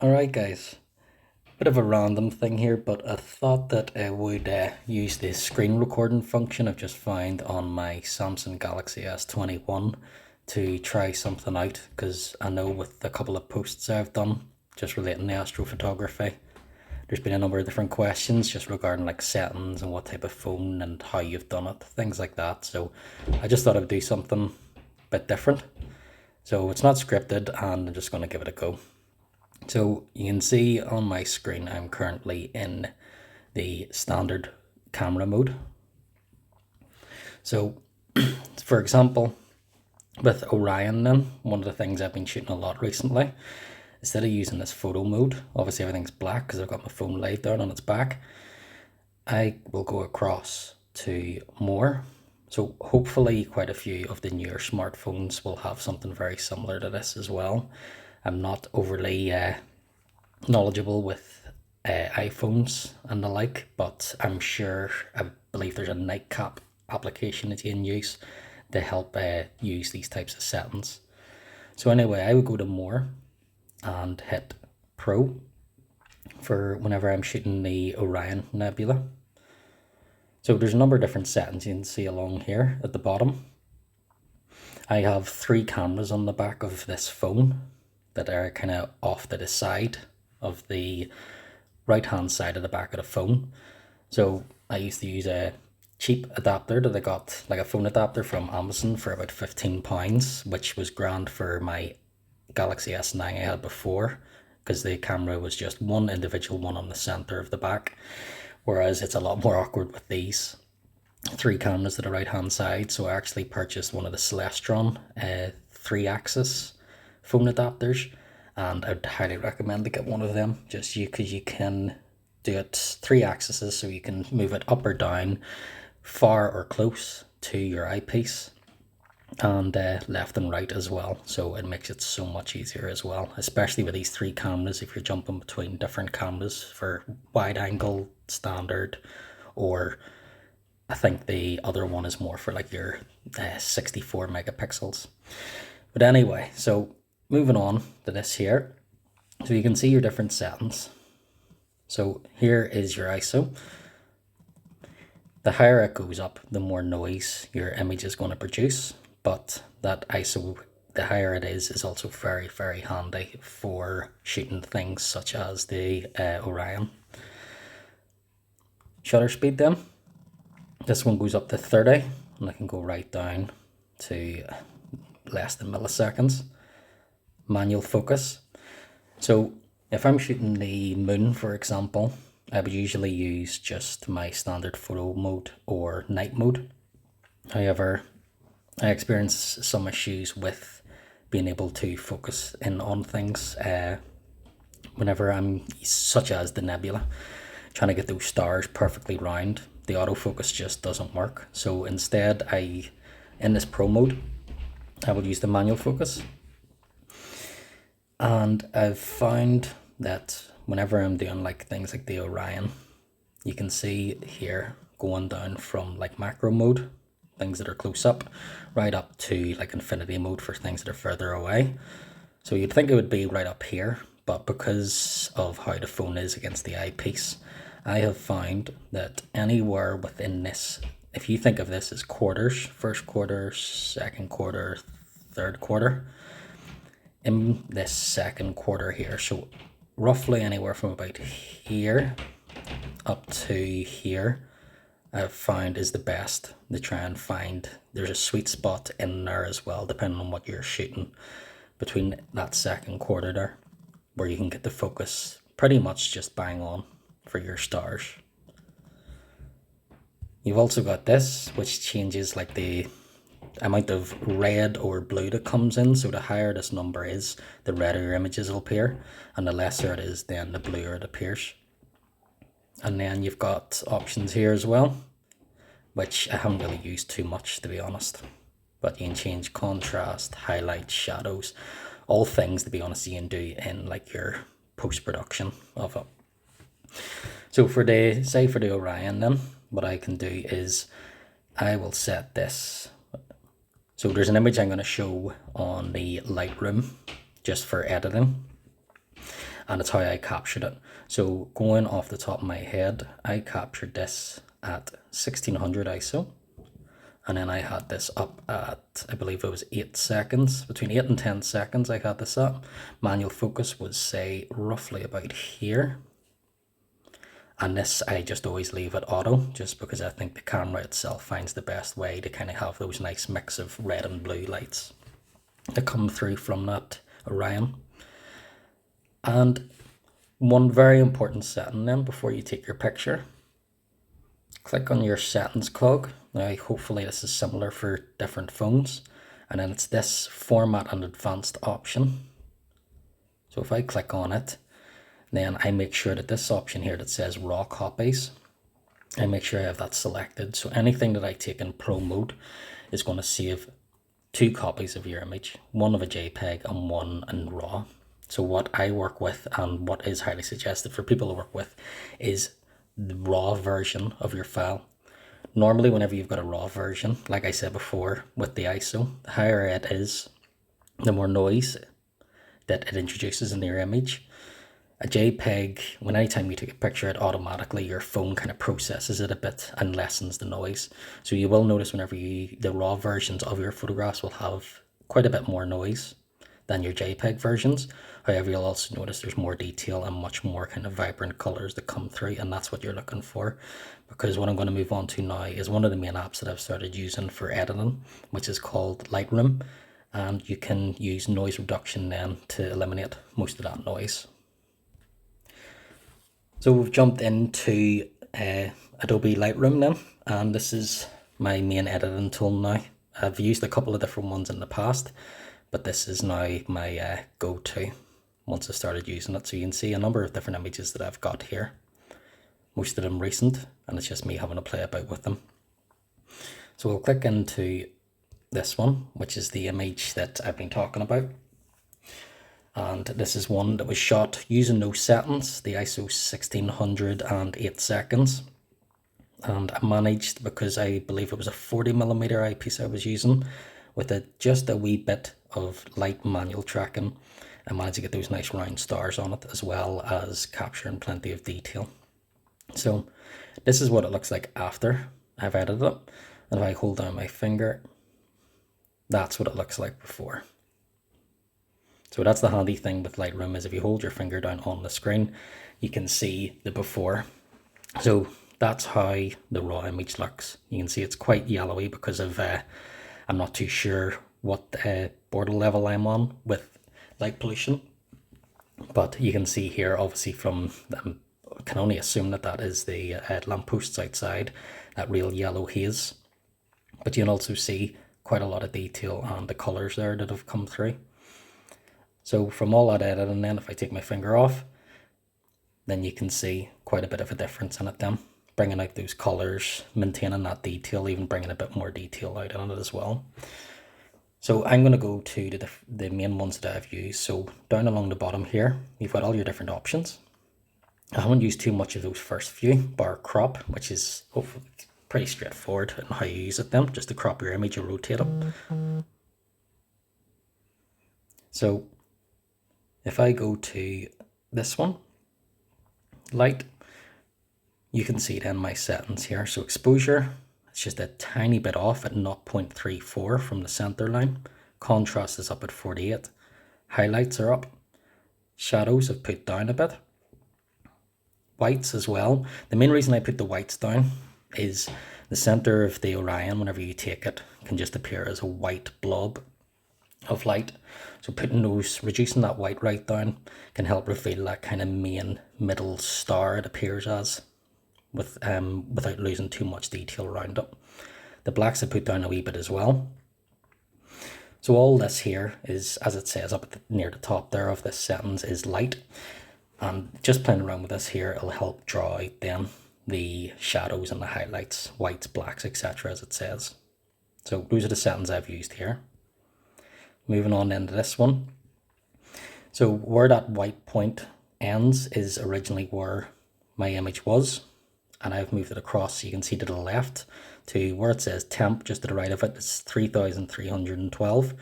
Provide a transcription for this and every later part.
Alright guys, bit of a random thing here, but I thought that I would use the screen recording function I've just found on my Samsung Galaxy S21 to try something out, because I know with a couple of posts I've done just relating to astrophotography, there's been a number of different questions just regarding like settings and what type of phone and how you've done it, things like that. So I just thought I'd do something a bit different. So it's not scripted and I'm just going to give it a go. So you can see on my screen I'm currently in the standard camera mode. So for example, with Orion then, one of the things I've been shooting a lot recently, instead of using this photo mode, obviously everything's black because I've got my phone laid down on its back, I will go across to more. So hopefully quite a few of the newer smartphones will have something very similar to this as well. I'm not overly knowledgeable with iPhones and the like, but I believe there's a nightcap application that's in use to help use these types of settings. So anyway, I would go to more and hit Pro for whenever I'm shooting the Orion Nebula. So there's a number of different settings you can see along here at the bottom. I have three cameras on the back of this phone that are kind of off to the side of the right hand side of the back of the phone. So I used to use a cheap adapter that I got, like a phone adapter from Amazon for about £15, which was grand for my Galaxy S9 I had before, because the camera was just one individual one on the center of the back, whereas it's a lot more awkward with these three cameras to the right hand side. So I actually purchased one of the Celestron 3-axis phone adapters, and I'd highly recommend to get one of them, just because you can do it 3 axes, so you can move it up or down, far or close to your eyepiece, and left and right as well. So it makes it so much easier as well, especially with these three cameras. If you're jumping between different cameras for wide angle, standard, or I think the other one is more for like your 64 megapixels. But anyway, so moving on to this here. So you can see your different settings. So here is your ISO. The higher it goes up, the more noise your image is going to produce. But that ISO, the higher it is also very, very handy for shooting things such as the Orion. Shutter speed then. This one goes up to 30, and I can go right down to less than milliseconds. Manual focus. So if I'm shooting the moon, for example, I would usually use just my standard photo mode or night mode. However, I experience some issues with being able to focus in on things whenever I'm, such as the nebula, trying to get those stars perfectly round. The autofocus just doesn't work. So instead, in this pro mode, I will use the manual focus. And I've found that whenever I'm doing like things like the Orion, you can see here going down from like macro mode, things that are close up, right up to like infinity mode for things that are further away. So you'd think it would be right up here, but because of how the phone is against the eyepiece, I have found that anywhere within this, if you think of this as quarters, first quarter, second quarter, third quarter, in this second quarter here, so roughly anywhere from about here up to here, I've found is the best to try and find. There's a sweet spot in there as well, depending on what you're shooting, between that second quarter there, where you can get the focus pretty much just bang on for your stars. You've also got this, which changes like the amount of red or blue that comes in. So the higher this number is, the redder your images will appear, and the lesser it is, then the bluer it appears. And then you've got options here as well, which I haven't really used too much, to be honest. But you can change contrast, highlights, shadows, all things, to be honest, you can do in like your post-production of it. So for the Orion then, what I can do is I will set this. So there's an image I'm going to show on the Lightroom just for editing. and it's how I captured it. So going off the top of my head, I captured this at 1600 ISO, and then I had this up at, I believe it was 8 seconds, between 8 and 10 seconds I had this up. Manual focus was, say, roughly about here. And this, I just always leave it auto, just because I think the camera itself finds the best way to kind of have those nice mix of red and blue lights that come through from that Orion. And one very important setting then before you take your picture, click on your settings cog. Now hopefully this is similar for different phones, and then it's this format and advanced option. So if I click on it, then I make sure that this option here that says raw copies, I make sure I have that selected. So anything that I take in pro mode is going to save 2 copies of your image, one of a JPEG and one in RAW. So what I work with, and what is highly suggested for people to work with, is the RAW version of your file. Normally whenever you've got a RAW version, like I said before with the ISO, the higher it is, the more noise that it introduces in your image. A JPEG, when anytime you take a picture, it automatically, your phone kind of processes it a bit and lessens the noise. So you will notice whenever the RAW versions of your photographs will have quite a bit more noise than your JPEG versions. However, you'll also notice there's more detail and much more kind of vibrant colors that come through, and that's what you're looking for. Because what I'm going to move on to now is one of the main apps that I've started using for editing, which is called Lightroom, and you can use noise reduction then to eliminate most of that noise. So we've jumped into Adobe Lightroom then, and this is my main editing tool now. I've used a couple of different ones in the past, but this is now my go-to once I started using it. So you can see a number of different images that I've got here, most of them recent, and it's just me having to play about with them. So we'll click into this one, which is the image that I've been talking about. And this is one that was shot using no settings, the ISO 1600 and 8 seconds. And I managed, because I believe it was a 40mm eyepiece I was using, with just a wee bit of light manual tracking, I managed to get those nice round stars on it, as well as capturing plenty of detail. So this is what it looks like after I've edited it. And if I hold down my finger, that's what it looks like before. So that's the handy thing with Lightroom, is if you hold your finger down on the screen, you can see the before. So that's how the raw image looks. You can see it's quite yellowy because of, I'm not too sure what border level I'm on with light pollution. But you can see here, obviously from, I can only assume that that is the lampposts outside, that real yellow haze. But you can also see quite a lot of detail on the colours there that have come through. So from all that editing then, if I take my finger off, then you can see quite a bit of a difference in it then. Bringing out those colours, maintaining that detail, even bringing a bit more detail out in it as well. So I'm going to go to the main ones that I've used. So down along the bottom here, you've got all your different options. I haven't used too much of those first few, bar crop, which is hopefully pretty straightforward in how you use it then, just to crop your image or rotate it. So if I go to this one, light, you can see then my settings here. So exposure, it's just a tiny bit off at 0.34 from the center line. Contrast is up at 48. Highlights are up. Shadows I've put down a bit. Whites as well. The main reason I put the whites down is the center of the Orion, whenever you take it, can just appear as a white blob of light. So putting those, reducing that white right down, can help reveal that kind of main middle star it appears as, without losing too much detail around it. The blacks I put down a wee bit as well. So all this here is, as it says up near the top there of this settings, is light. And just playing around with this here, it'll help draw out then the shadows and the highlights, whites, blacks, etc., as it says. So those are the settings I've used here. Moving on into this one. So where that white point ends is originally where my image was, and I've moved it across, so you can see to the left to where it says temp, just to the right of it, it's 3312.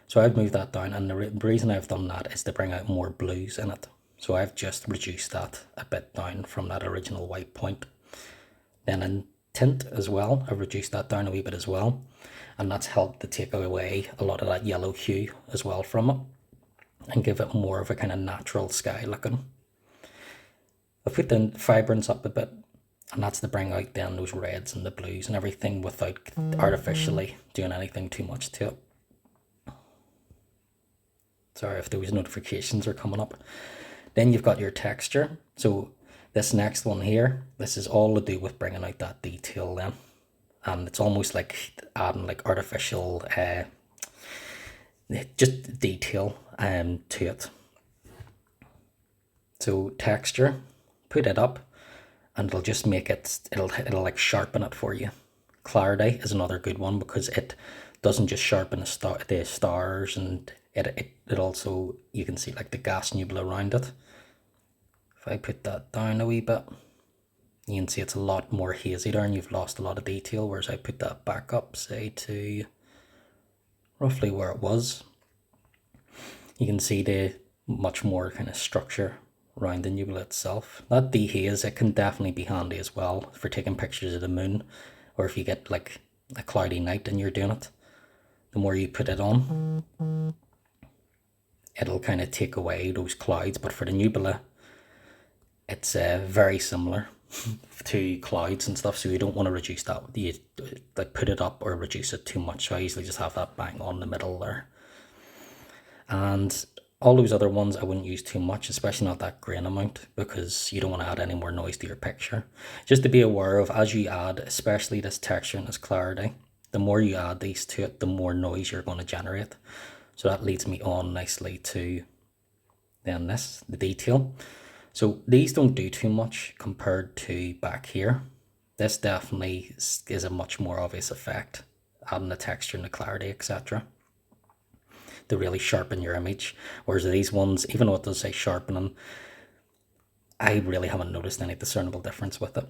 So I've moved that down, and the reason I've done that is to bring out more blues in it. So I've just reduced that a bit down from that original white point. Then in tint as well, I've reduced that down a wee bit as well. And that's helped to take away a lot of that yellow hue as well from it and give it more of a kind of natural sky looking. I've put the vibrance up a bit, and that's to bring out then those reds and the blues and everything without artificially doing anything too much to it. Sorry if those notifications are coming up. Then you've got your texture. So this next one here, this is all to do with bringing out that detail then. And it's almost like adding like artificial just detail to it. So texture, put it up, and it'll just make it, it'll like sharpen it for you. Clarity is another good one because it doesn't just sharpen the stars, and it also, you can see like the gas nebula around it. If I put that down a wee bit, you can see it's a lot more hazy there and you've lost a lot of detail, whereas I put that back up, say to roughly where it was. You can see the much more kind of structure around the nebula itself. That dehaze, it can definitely be handy as well for taking pictures of the moon, or if you get like a cloudy night and you're doing it. The more you put it on, it'll kind of take away those clouds, but for the nebula, it's very similar to clouds and stuff, so you don't want to reduce that. You like put it up or reduce it too much, so I usually just have that bang on the middle there. And all those other ones I wouldn't use too much, especially not that grain amount, because you don't want to add any more noise to your picture. Just to be aware of, as you add, especially this texture and this clarity, the more you add these to it, the more noise you're going to generate. So that leads me on nicely to then this, the detail. So these don't do too much compared to back here. This definitely is a much more obvious effect, adding the texture and the clarity, etc., to really sharpen your image. Whereas these ones, even though it does say sharpening, I really haven't noticed any discernible difference with it.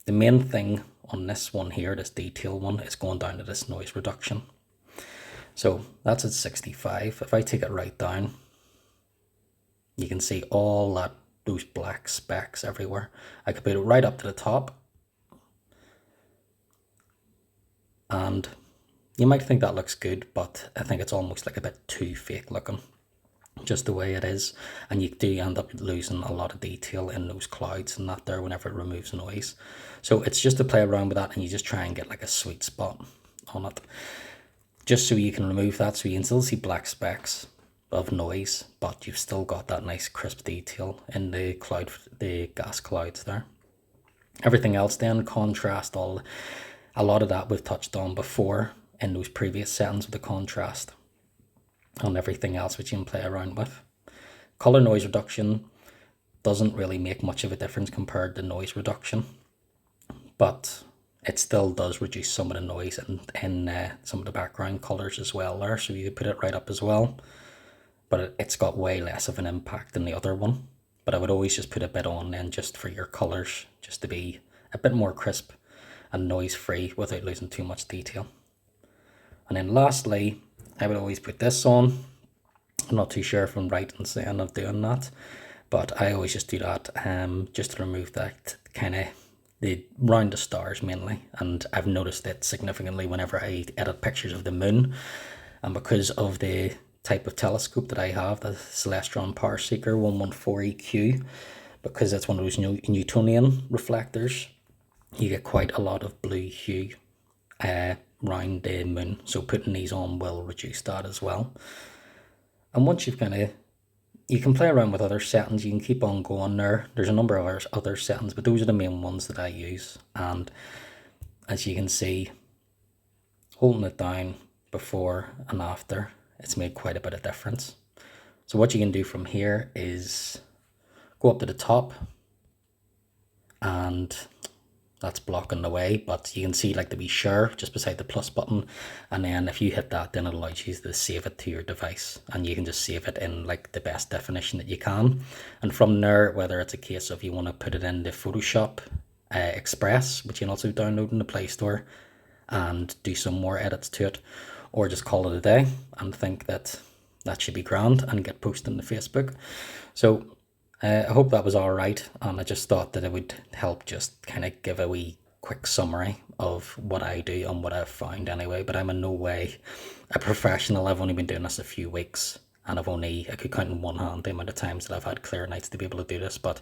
The main thing on this one here, this detail one, is going down to this noise reduction. So that's at 65. If I take it right down, you can see all that, those black specks everywhere. I could put it right up to the top, and you might think that looks good, but I think it's almost like a bit too fake looking, just the way it is. And you do end up losing a lot of detail in those clouds and that there whenever it removes noise. So it's just to play around with that, and you just try and get like a sweet spot on it, just so you can remove that, so you can still see black specks of noise, but you've still got that nice crisp detail in the cloud, the gas clouds there. Everything else then, contrast, a lot of that we've touched on before in those previous settings with the contrast and everything else which you can play around with. Color noise reduction doesn't really make much of a difference compared to noise reduction, but it still does reduce some of the noise in some of the background colors as well there, so you could put it right up as well. But it's got way less of an impact than the other one. But I would always just put a bit on then just for your colors, just to be a bit more crisp and noise free without losing too much detail. And then lastly, I would always put this on. I'm not too sure if I'm right in saying of doing that, but I always just do that just to remove that kind of the round the stars mainly. And I've noticed it significantly whenever I edit pictures of the moon, and because of the type of telescope that I have, the Celestron Power Seeker 114 EQ, because it's one of those Newtonian reflectors, you get quite a lot of blue hue around the moon, so putting these on will reduce that as well. And once you've you can play around with other settings, you can keep on going there. There's a number of other settings, but those are the main ones that I use. And as you can see, holding it down before and after, it's made quite a bit of difference. So what you can do from here is go up to the top, and that's blocking the way, but you can see like the wee share just beside the plus button, and then if you hit that, then it allows you to save it to your device, and you can just save it in like the best definition that you can. And from there, whether it's a case of you want to put it in the Photoshop Express, which you can also download in the Play Store, and do some more edits to it, or just call it a day and think that that should be grand and get posted on the Facebook. So I hope that was all right, and I just thought that it would help just kind of give a wee quick summary of what I do and what I've found anyway. But I'm in no way a professional. I've only been doing this a few weeks, and I could count in one hand the amount of times that I've had clear nights to be able to do this. But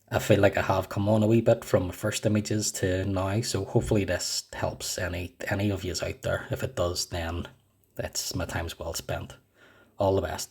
I feel like I have come on a wee bit from the first images to now, so hopefully this helps any of yous out there. If it does, then that's my time's well spent. All the best.